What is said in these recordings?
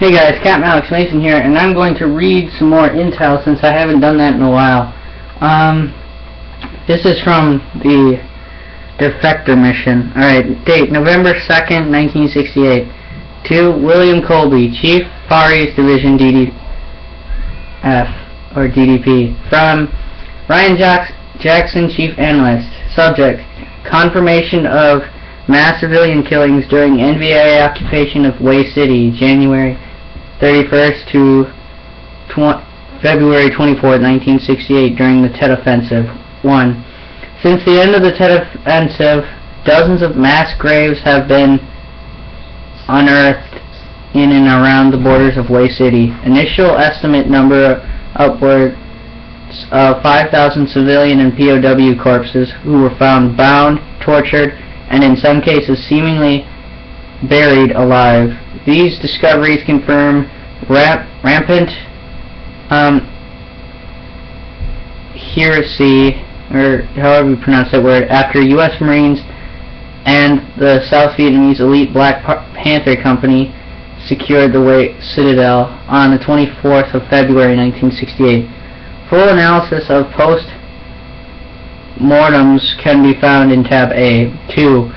Hey guys, Captain Alex Mason here, and I'm going to read some more intel since I haven't done that in a while. This is from the Defector mission. Alright, date November 2nd, 1968. To William Colby, Chief Far East Division DDF, or DDP. From Ryan Jackson, Chief Analyst. Subject, confirmation of mass civilian killings during NVA occupation of Way City, January 31st to February 24th, 1968, during the Tet Offensive. 1. Since the end of the Tet Offensive, dozens of mass graves have been unearthed in and around the borders of Way City. Initial estimate number upwards of 5,000 civilian and POW corpses who were found bound, tortured, and in some cases seemingly buried alive. These discoveries confirm rampant heresy, or however you pronounce that word, after U.S. Marines and the South Vietnamese elite Black Panther Company secured the Way Citadel on the 24th of February 1968. Full analysis of post-mortems can be found in Tab A. 2.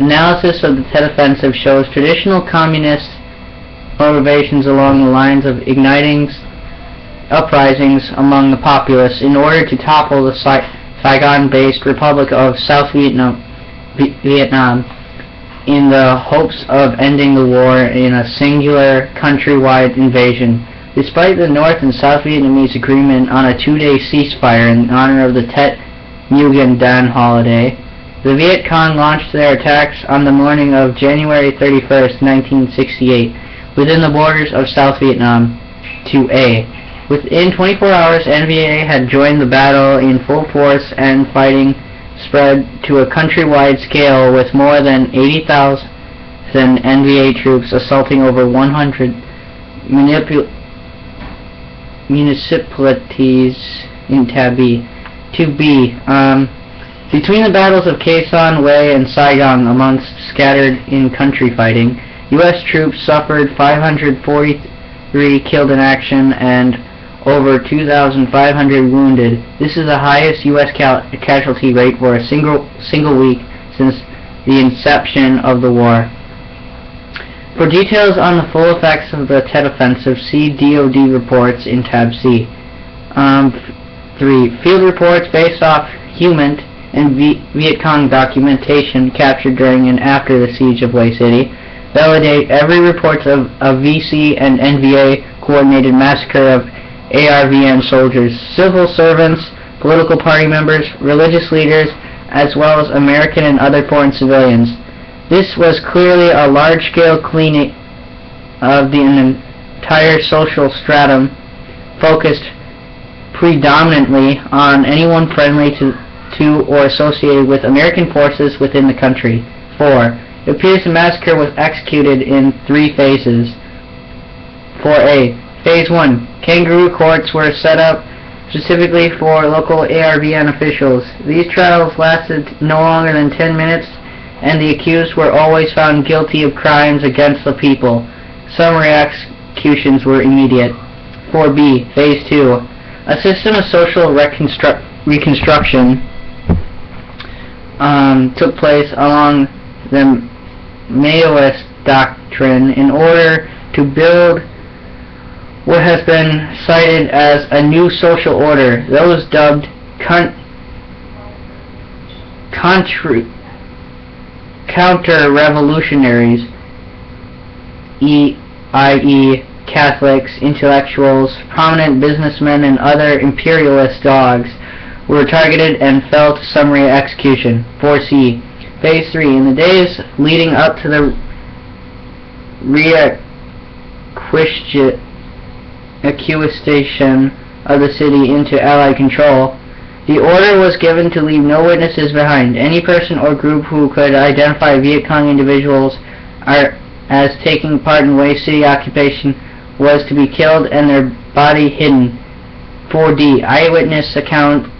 Analysis of the Tet Offensive shows traditional communist motivations along the lines of igniting uprisings among the populace in order to topple the Saigon-based Republic of South Vietnam in the hopes of ending the war in a singular countrywide invasion. Despite the North and South Vietnamese agreement on a 2-day ceasefire in honor of the Tet Nguyen Dan holiday, the Viet Cong launched their attacks on the morning of January 31st, 1968, within the borders of South Vietnam. 2A. Within 24 hours, NVA had joined the battle in full force, and fighting spread to a countrywide scale with more than 80,000 NVA troops assaulting over 100 municipalities in Tab B. 2B. Between the battles of Khe Sanh, Way, and Saigon, amongst scattered in-country fighting, U.S. troops suffered 543 killed in action and over 2,500 wounded. This is the highest U.S. casualty rate for a single week since the inception of the war. For details on the full effects of the Tet Offensive, see DoD reports in Tab C. 3. Field reports based off human and Viet Cong documentation captured during and after the siege of Way City validate every report of a VC and NVA coordinated massacre of ARVN soldiers, civil servants, political party members, religious leaders, as well as American and other foreign civilians. This was clearly a large-scale cleaning of the entire social stratum, focused predominantly on anyone friendly to or associated with American forces within the country. 4. It appears the massacre was executed in 3 phases. 4A. Phase 1. Kangaroo courts were set up specifically for local ARVN officials. These trials lasted no longer than 10 minutes, and the accused were always found guilty of crimes against the people. Summary executions were immediate. 4B. Phase 2. A system of social reconstruction took place along the Maoist doctrine in order to build what has been cited as a new social order. Those dubbed counter-revolutionaries, i.e. Catholics, intellectuals, prominent businessmen, and other imperialist dogs, were targeted and fell to summary execution. 4C. Phase 3. In the days leading up to the reacquisition of the city into Allied control, the order was given to leave no witnesses behind. Any person or group who could identify Viet Cong individuals as taking part in Way City occupation was to be killed and their body hidden. 4D. Eyewitness accounts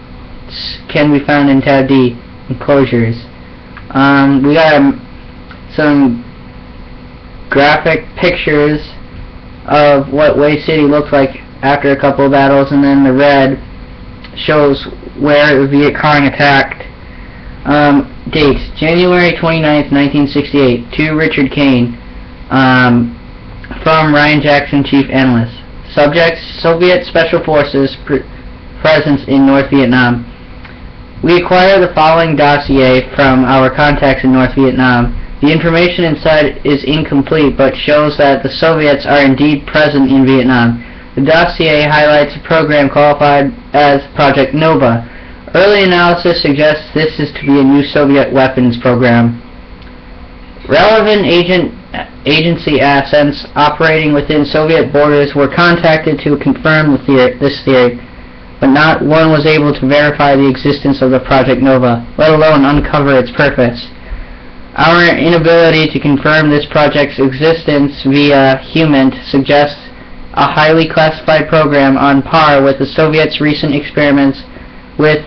can be found in Tab D. Enclosures. We got some graphic pictures of what Way City looked like after a couple of battles, and then the red shows where Viet Cong attacked. Dates: January 29th, 1968, to Richard Kane, from Ryan Jackson, Chief Analyst. Subjects: Soviet Special Forces presence in North Vietnam. We acquire the following dossier from our contacts in North Vietnam. The information inside is incomplete, but shows that the Soviets are indeed present in Vietnam. The dossier highlights a program qualified as Project Nova. Early analysis suggests this is to be a new Soviet weapons program. Relevant agency assets operating within Soviet borders were contacted to confirm this theory, but not one was able to verify the existence of the Project Nova, let alone uncover its purpose. Our inability to confirm this project's existence via HUMINT suggests a highly classified program on par with the Soviets' recent experiments with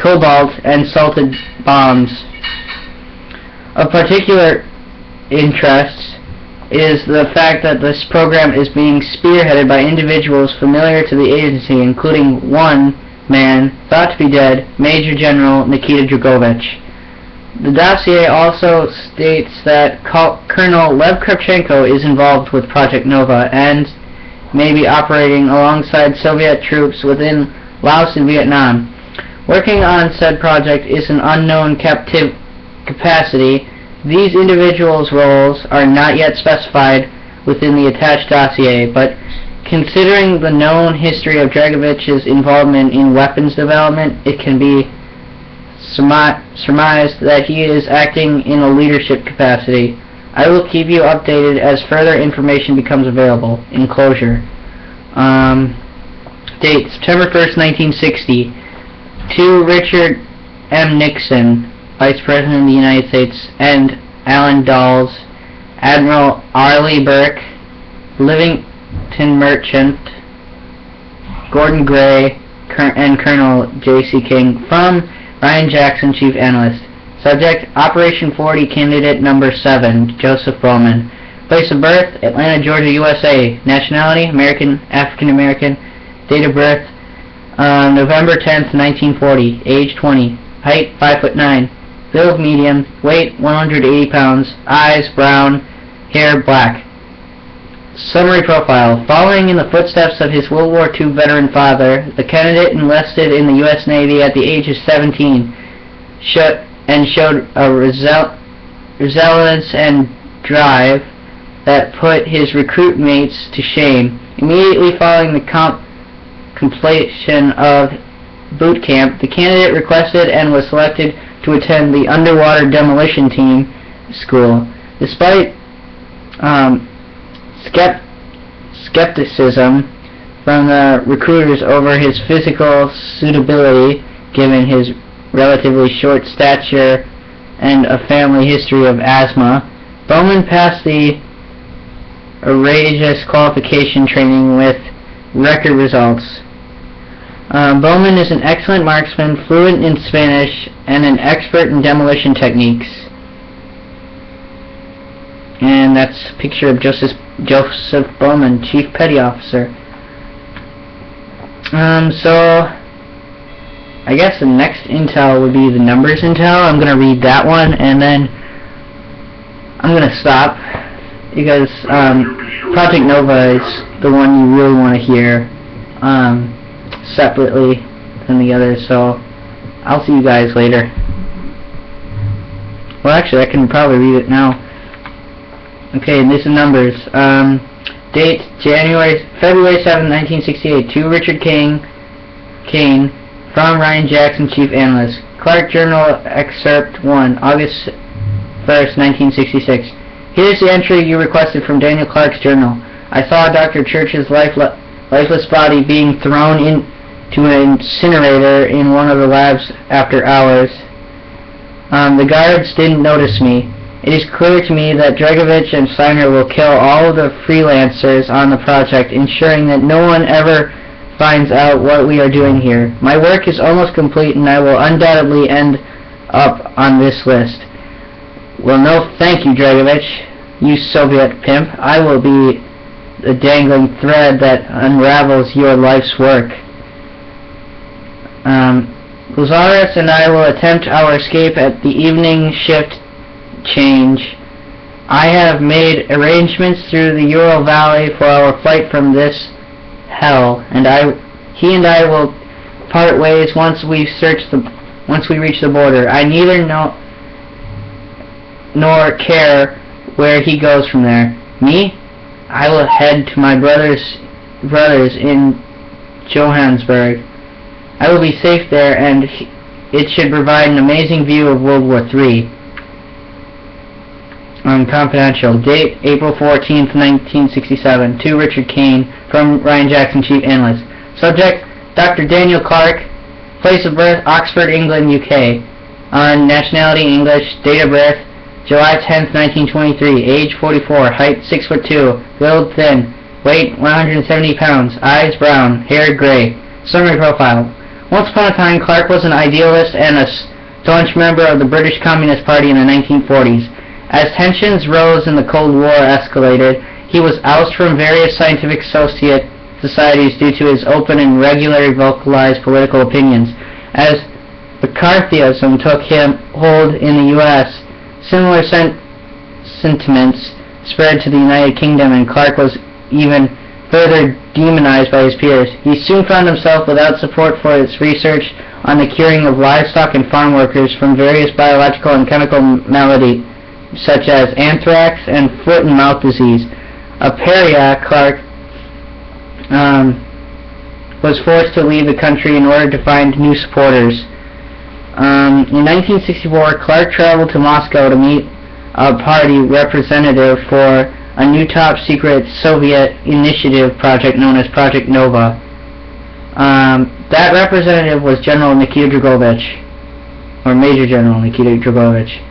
cobalt and salted bombs. Of particular interest is the fact that this program is being spearheaded by individuals familiar to the agency, including one man thought to be dead, Major General Nikita Dragovich. The dossier also states that Colonel Lev Kravchenko is involved with Project Nova and may be operating alongside Soviet troops within Laos and Vietnam. Working on said project is an unknown capacity. These individuals' roles are not yet specified within the attached dossier, but considering the known history of Dragovich's involvement in weapons development, it can be surmised that he is acting in a leadership capacity. I will keep you updated as further information becomes available. Enclosure. Date: September 1st, 1960. To Richard M. Nixon, Vice President of the United States, and Allen Dulles, Admiral R. Lee Burke, Livingston Merchant, Gordon Gray, and Colonel J.C. King, from Ryan Jackson, Chief Analyst. Subject: Operation 40, Candidate Number 7, Joseph Bowman. Place of birth: Atlanta, Georgia, USA. Nationality: American, African American. Date of birth: November 10th, 1940. Age 20. Height: 5'9". Build: medium. Weight: 180 pounds. Eyes: brown. Hair: black. Summary profile. Following in the footsteps of his World War II veteran father, the candidate enlisted in the U.S. Navy at the age of 17 and showed a resilience and drive that put his recruit mates to shame. Immediately following the completion of boot camp, the candidate requested and was selected to attend the Underwater Demolition Team School. Despite skepticism from the recruiters over his physical suitability, given his relatively short stature and a family history of asthma, Bowman passed the outrageous qualification training with record results. Bowman is an excellent marksman, fluent in Spanish, and an expert in demolition techniques. And that's a picture of Joseph Bowman, Chief Petty Officer. So I guess the next intel would be the numbers intel. I'm gonna read that one and then I'm gonna stop because Project Nova is the one you really want to hear separately than the others. So I'll see you guys later. Well, actually, I can probably read it now. Okay, and these are numbers. Date: February 7, 1968. To Richard Kane, from Ryan Jackson, Chief Analyst. Clark Journal Excerpt 1, August 1st, 1966. Here's the entry you requested from Daniel Clark's journal. I saw Dr. Church's lifeless body being thrown into an incinerator in one of the labs after hours. The guards didn't notice me. It is clear to me that Dragovich and Steiner will kill all of the freelancers on the project, ensuring that no one ever finds out what we are doing here. My work is almost complete, and I will undoubtedly end up on this list. Well, no thank you, Dragovich. you Soviet pimp. I will be the dangling thread that unravels your life's work. Lazarus and I will attempt our escape at the evening shift change. I have made arrangements through the Ural Valley for our flight from this hell, and he and I will part ways once we reach the border. I neither know nor care where he goes from there. Me? I will head to my brothers in Johannesburg. I will be safe there, and it should provide an amazing view of World War III. Confidential. Date, April 14th, 1967. To Richard Kane, from Ryan Jackson, Chief Analyst. Subject, Dr. Daniel Clark. Place of birth, Oxford, England, UK. Nationality, English. Date of birth, July 10th, 1923. Age, 44. Height, 6'2". Build, thin. Weight, 170 pounds. Eyes, brown. Hair, gray. Summary profile. Once upon a time, Clark was an idealist and a staunch member of the British Communist Party in the 1940s. As tensions rose and the Cold War escalated, he was ousted from various scientific societies due to his open and regularly vocalized political opinions. As McCarthyism took hold in the U.S., similar sentiments spread to the United Kingdom, and Clark was even further demonized by his peers. He soon found himself without support for his research on the curing of livestock and farm workers from various biological and chemical maladies, such as anthrax and foot and mouth disease. A pariah, Clark was forced to leave the country in order to find new supporters. In 1964, Clark traveled to Moscow to meet a party representative for a new top-secret Soviet initiative project known as Project Nova. That representative was General Nikita Dragovich, or Major General Nikita Dragovich.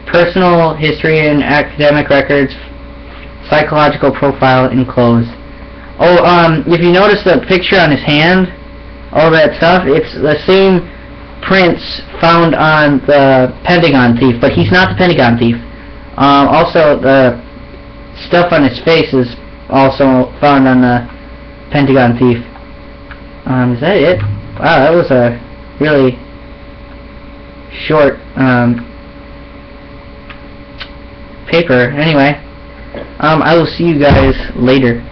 Personal history and academic records, psychological profile enclosed. If you notice the picture on his hand, all that stuff, it's the same prints found on the Pentagon thief, but he's not the Pentagon thief. Also, the stuff on his face is also found on the Pentagon thief. Is that it? Wow, that was a really short paper. Anyway, I will see you guys later.